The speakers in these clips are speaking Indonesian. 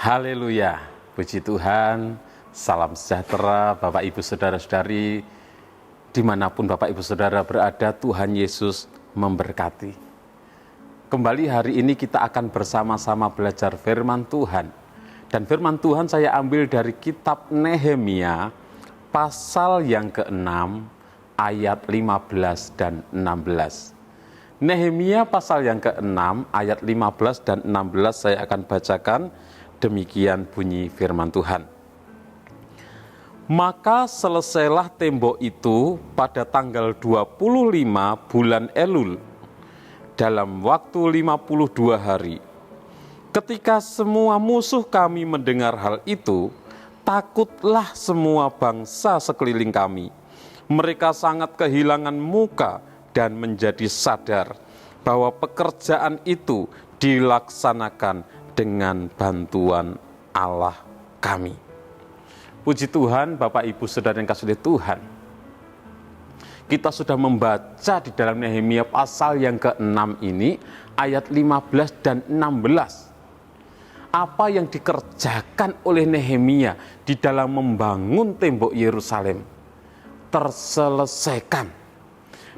Haleluya, puji Tuhan, salam sejahtera Bapak Ibu Saudara-saudari, dimanapun Bapak Ibu Saudara berada, Tuhan Yesus memberkati. Kembali hari ini kita akan bersama-sama belajar firman Tuhan. Dan firman Tuhan saya ambil dari kitab Nehemia, pasal yang ke-6, ayat 15 dan 16. Nehemia pasal yang ke-6, ayat 15 dan 16 saya akan bacakan. Demikian bunyi firman Tuhan. Maka selesailah tembok itu pada tanggal 25 bulan Elul, dalam waktu 52 hari. Ketika semua musuh kami mendengar hal itu, takutlah semua bangsa sekeliling kami. Mereka sangat kehilangan muka dan menjadi sadar bahwa pekerjaan itu dilaksanakan dengan bantuan Allah kami. Puji Tuhan, Bapak Ibu Saudara yang kasih Tuhan. Kita sudah membaca di dalam Nehemia pasal yang ke-6 ini, ayat 15 dan 16. Apa yang dikerjakan oleh Nehemia di dalam membangun tembok Yerusalem terselesaikan.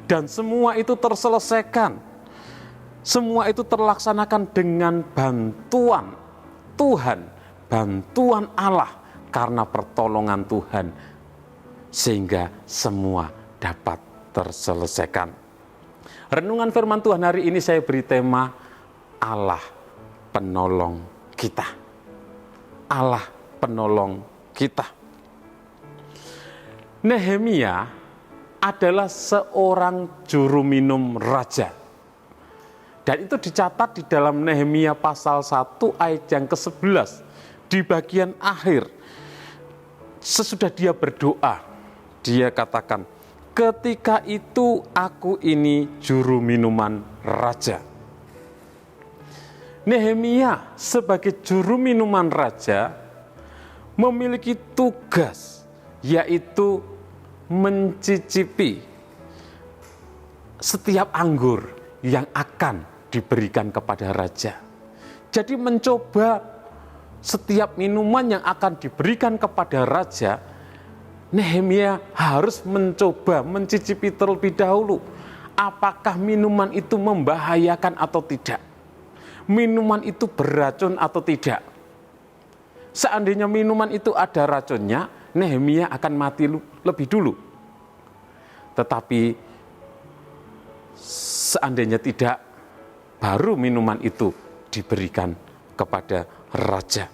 Dan semua itu terselesaikan. Semua itu terlaksanakan dengan bantuan Tuhan, bantuan Allah, karena pertolongan Tuhan, sehingga semua dapat terselesaikan. Renungan firman Tuhan hari ini saya beri tema Allah penolong kita. Allah penolong kita. Nehemia adalah seorang juru minum raja. Dan itu dicatat di dalam Nehemia pasal 1 ayat yang ke-11. Di bagian akhir, sesudah dia berdoa, dia katakan, ketika itu aku ini juru minuman raja. Nehemia sebagai juru minuman raja memiliki tugas, yaitu mencicipi setiap anggur yang akan diberikan kepada raja. Jadi mencoba setiap minuman yang akan diberikan kepada raja, Nehemia harus mencoba mencicipi terlebih dahulu. Apakah minuman itu membahayakan atau tidak? Minuman itu beracun atau tidak? Seandainya minuman itu ada racunnya, Nehemia akan mati lebih dulu. Tetapi seandainya tidak, baru minuman itu diberikan kepada raja.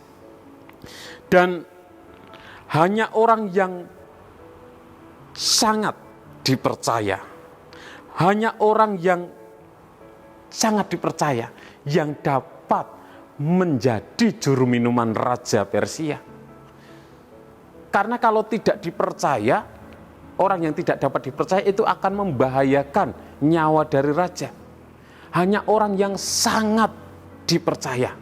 Dan hanya orang yang sangat dipercaya, hanya orang yang sangat dipercaya yang dapat menjadi juru minuman raja Persia. Karena kalau tidak dipercaya, orang yang tidak dapat dipercaya itu akan membahayakan nyawa dari raja. Hanya orang yang sangat dipercaya,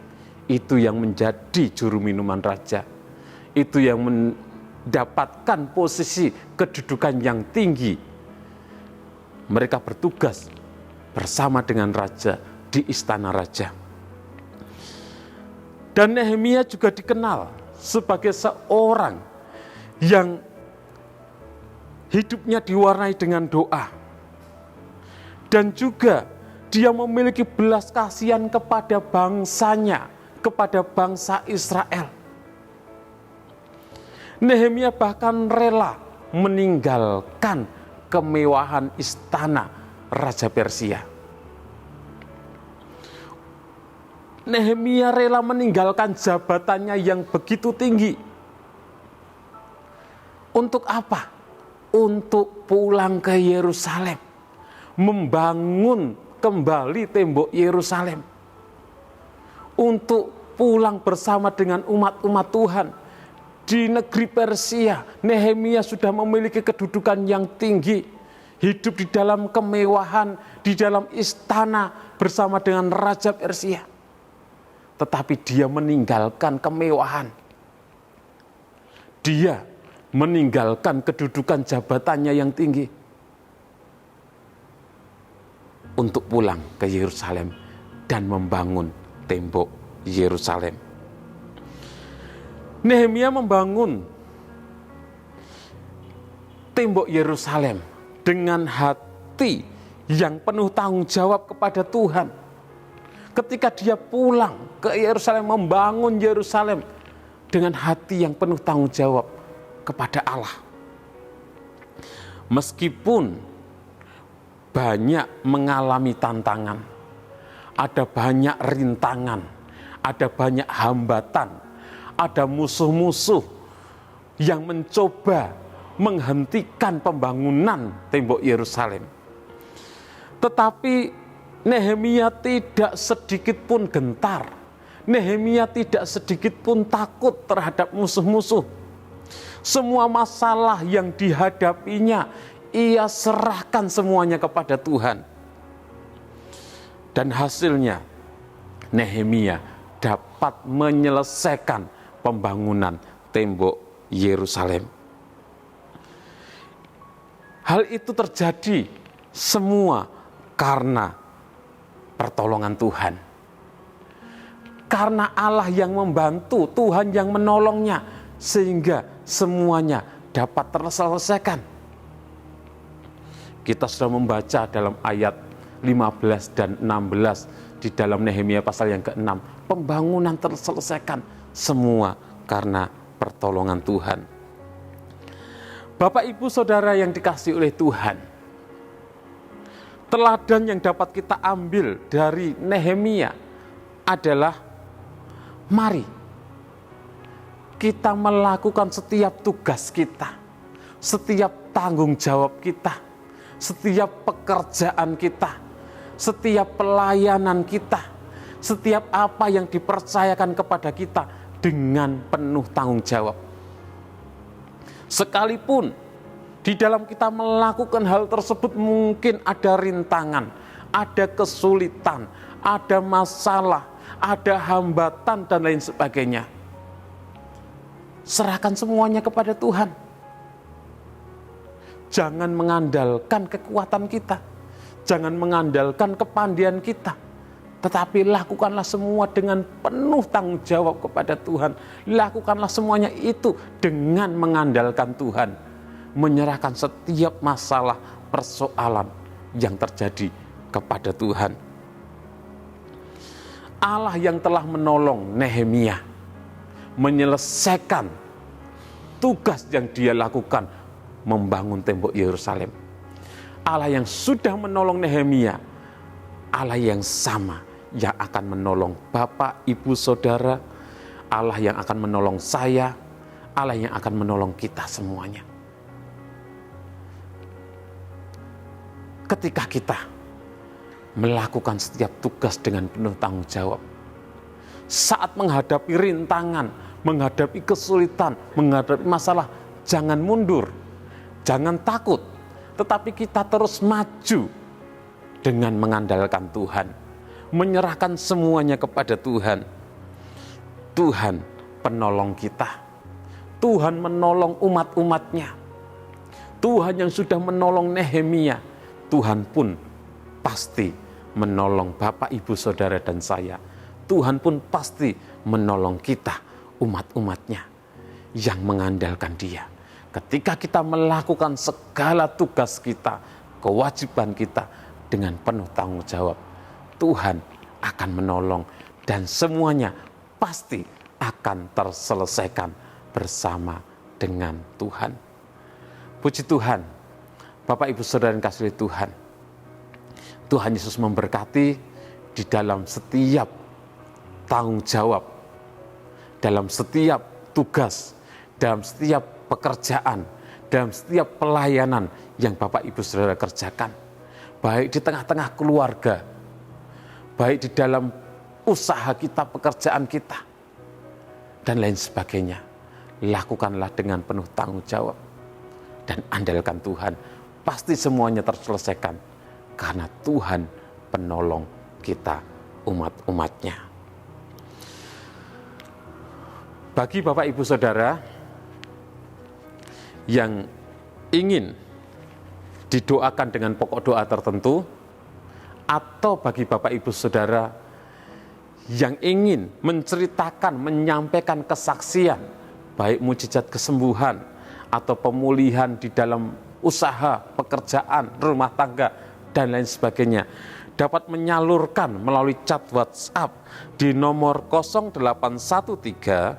itu yang menjadi juru minuman raja. Itu yang mendapatkan posisi kedudukan yang tinggi. Mereka bertugas bersama dengan raja di istana raja. Dan Nehemia juga dikenal sebagai seorang yang hidupnya diwarnai dengan doa. Dan juga dia memiliki belas kasihan kepada bangsanya, kepada bangsa Israel. Nehemia bahkan rela meninggalkan kemewahan istana Raja Persia. Nehemia rela meninggalkan jabatannya yang begitu tinggi. Untuk apa? Untuk pulang ke Yerusalem, membangun kembali tembok Yerusalem, untuk pulang bersama dengan umat-umat Tuhan di negeri Persia. Nehemia sudah memiliki kedudukan yang tinggi, hidup di dalam kemewahan, di dalam istana bersama dengan Raja Persia. Tetapi dia meninggalkan kemewahan, dia meninggalkan kedudukan jabatannya yang tinggi untuk pulang ke Yerusalem dan membangun tembok Yerusalem. Nehemia membangun tembok Yerusalem dengan hati yang penuh tanggung jawab kepada Tuhan. Ketika dia pulang ke Yerusalem, membangun Yerusalem dengan hati yang penuh tanggung jawab kepada Allah. Meskipun banyak mengalami tantangan, ada banyak rintangan, ada banyak hambatan, ada musuh-musuh yang mencoba menghentikan pembangunan tembok Yerusalem. Tetapi Nehemia tidak sedikit pun gentar. Nehemia tidak sedikit pun takut terhadap musuh-musuh. Semua masalah yang dihadapinya, ia serahkan semuanya kepada Tuhan. Dan hasilnya, Nehemia dapat menyelesaikan pembangunan tembok Yerusalem. Hal itu terjadi semua karena pertolongan Tuhan. Karena Allah yang membantu, Tuhan yang menolongnya, sehingga semuanya dapat terselesaikan. Kita sudah membaca dalam ayat 15 dan 16 di dalam Nehemia pasal yang ke-6. Pembangunan terselesaikan semua karena pertolongan Tuhan. Bapak, Ibu, Saudara yang dikasihi oleh Tuhan, teladan yang dapat kita ambil dari Nehemia adalah mari kita melakukan setiap tugas kita, setiap tanggung jawab kita, setiap pekerjaan kita, setiap pelayanan kita, setiap apa yang dipercayakan kepada kita dengan penuh tanggung jawab. Sekalipun di dalam kita melakukan hal tersebut mungkin ada rintangan, ada kesulitan, ada masalah, ada hambatan dan lain sebagainya. Serahkan semuanya kepada Tuhan. Jangan mengandalkan kekuatan kita, jangan mengandalkan kepandaian kita, tetapi lakukanlah semua dengan penuh tanggung jawab kepada Tuhan. Lakukanlah semuanya itu dengan mengandalkan Tuhan, menyerahkan setiap masalah, persoalan yang terjadi kepada Tuhan. Allah yang telah menolong Nehemia menyelesaikan tugas yang dia lakukan, membangun tembok Yerusalem. Allah yang sudah menolong Nehemia, Allah yang sama yang akan menolong Bapak, Ibu, Saudara, Allah yang akan menolong saya, Allah yang akan menolong kita semuanya. Ketika kita melakukan setiap tugas dengan penuh tanggung jawab, saat menghadapi rintangan, menghadapi kesulitan, menghadapi masalah, jangan mundur, jangan takut, tetapi kita terus maju dengan mengandalkan Tuhan, menyerahkan semuanya kepada Tuhan. Tuhan penolong kita, Tuhan menolong umat-umatnya, Tuhan yang sudah menolong Nehemia, Tuhan pun pasti menolong Bapak, Ibu, Saudara, dan saya. Tuhan pun pasti menolong kita, umat-umatnya yang mengandalkan Dia. Ketika kita melakukan segala tugas kita, kewajiban kita dengan penuh tanggung jawab, Tuhan akan menolong dan semuanya pasti akan terselesaikan bersama dengan Tuhan. Puji Tuhan, Bapak, Ibu, Saudara yang kasih Tuhan. Tuhan Yesus memberkati di dalam setiap tanggung jawab, dalam setiap tugas, dalam setiap pekerjaan, dalam setiap pelayanan yang Bapak, Ibu, Saudara kerjakan. Baik di tengah-tengah keluarga, baik di dalam usaha kita, pekerjaan kita, dan lain sebagainya. Lakukanlah dengan penuh tanggung jawab dan andalkan Tuhan. Pasti semuanya terselesaikan karena Tuhan penolong kita, umat-umatnya. Bagi Bapak, Ibu, Saudara yang ingin didoakan dengan pokok doa tertentu, atau bagi Bapak, Ibu, Saudara yang ingin menceritakan, menyampaikan kesaksian baik mujizat kesembuhan atau pemulihan di dalam usaha, pekerjaan, rumah tangga, dan lain sebagainya, dapat menyalurkan melalui chat WhatsApp di nomor 0813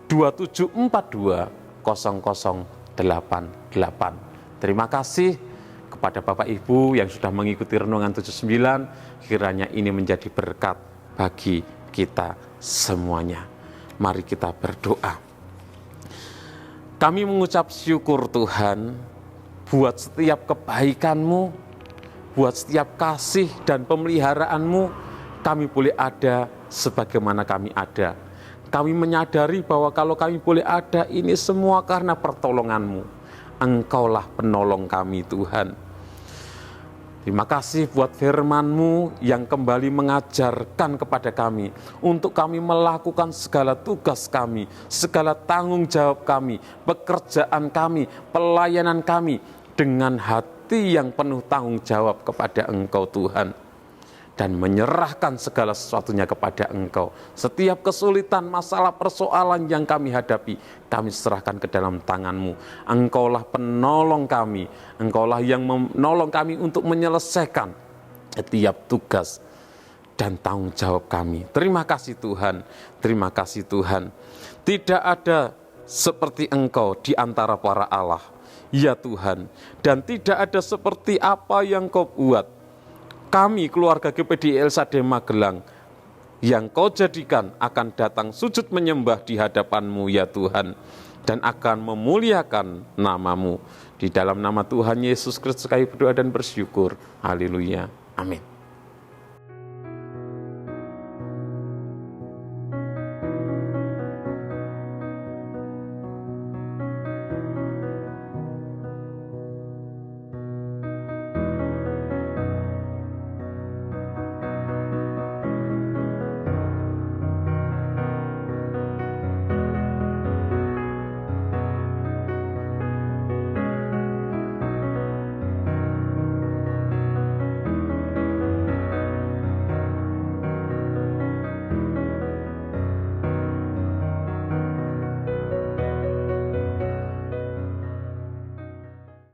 2742 0088. Terima kasih kepada Bapak Ibu yang sudah mengikuti Renungan 79, kiranya ini menjadi berkat bagi kita semuanya. Mari kita berdoa. Kami mengucap syukur Tuhan buat setiap kebaikan-Mu, buat setiap kasih dan pemeliharaanmu, kami boleh ada sebagaimana kami ada. Kami menyadari bahwa kalau kami boleh ada, ini semua karena pertolongan-Mu. Engkaulah penolong kami Tuhan. Terima kasih buat firman-Mu yang kembali mengajarkan kepada kami untuk kami melakukan segala tugas kami, segala tanggung jawab kami, pekerjaan kami, pelayanan kami dengan hati yang penuh tanggung jawab kepada Engkau Tuhan, dan menyerahkan segala sesuatunya kepada Engkau. Setiap kesulitan, masalah, persoalan yang kami hadapi, kami serahkan ke dalam tangan-Mu. Engkaulah penolong kami, Engkaulah yang menolong kami untuk menyelesaikan setiap tugas dan tanggung jawab kami. Terima kasih Tuhan, terima kasih Tuhan. Tidak ada seperti Engkau di antara para Allah, ya Tuhan, dan tidak ada seperti apa yang Kau buat. Kami keluarga GPD LSAD Magelang yang Kau jadikan akan datang sujud menyembah di hadapan-Mu ya Tuhan, dan akan memuliakan nama-Mu. Di dalam nama Tuhan Yesus Kristus kami berdoa dan bersyukur. Haleluya. Amin.